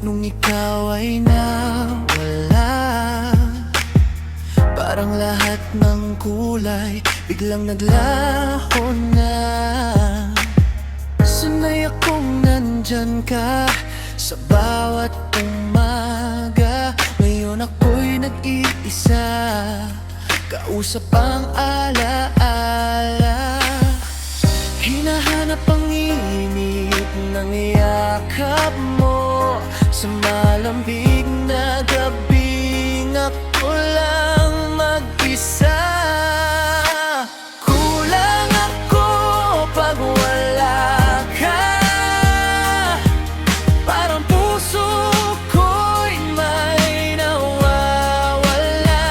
nung ikaw ay nawala. Parang lahat ng kulay biglang naglaho na. Sanay akong nandyan ka sa bawat umaga. Ngayon ako'y nag-iisa, kausap ang alaala. Hinahanap ang init ng yakap mo sa malambig na gabing ako lang mag-isa. Kulang ako pag wala ka. Parang puso ko'y may nawawala.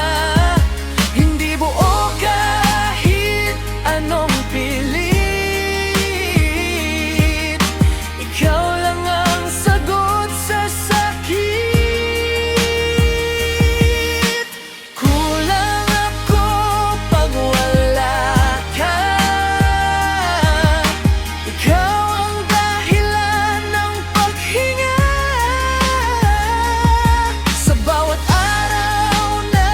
Hindi buo kahit anong pilit. Ikaw lang ang sagot sa sakit. Kulang ako pag wala ka. Ikaw ang dahilan ng paghinga. Sa bawat araw na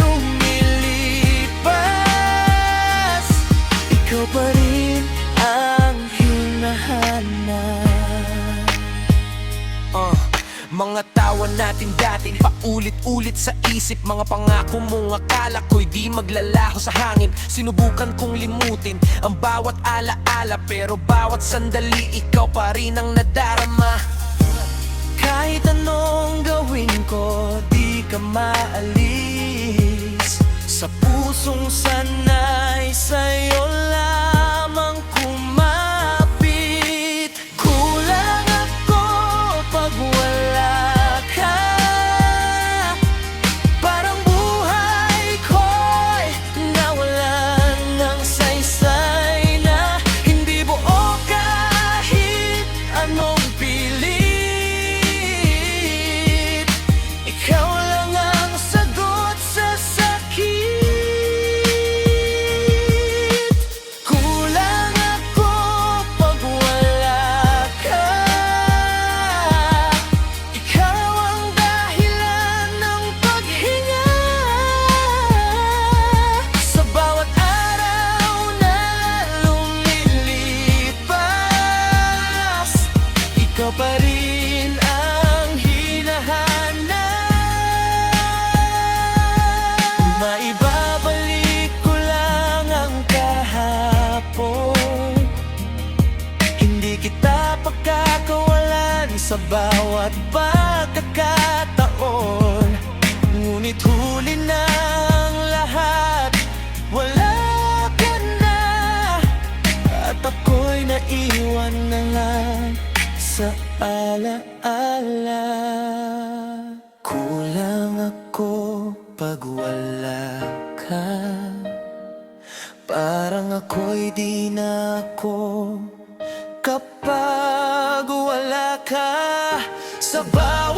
lumilipas, ikaw pa rin ang hinahanap. Mga tawa natin dati paulit-ulit sa isip. Mga pangako mong akala ko'y di maglalaho sa hangin. Sinubukan kong limutin ang bawat alaala, pero bawat sandali ikaw pa rin ang nadarama. Kahit anong gawin ko, di ka maalis. Sa pusong sanay sa'yo lamang kumapit. Kulang ako pag wala ka. Parang buhay ko'y nawalan ng saysay na. Hindi buo kahit anong pilit. Ikaw lang ang sagot sa sakit. Kulang ako pag wala ka. Ikaw ang dahilan ng paghinga. Sa bawat araw na lumilipas, ikaw pa rin ang hinahanap. Maibabalik ko lang ang kahapon. Hindi kita pagkakawalan sa bawat pagkakataon. Ngunit huli ng lahat, wala ka na. At ako'y naiwan na lang sa alaala. Kulang ako pag wala ka. Parang ako'y di na ako kapag wala ka. Sa bawat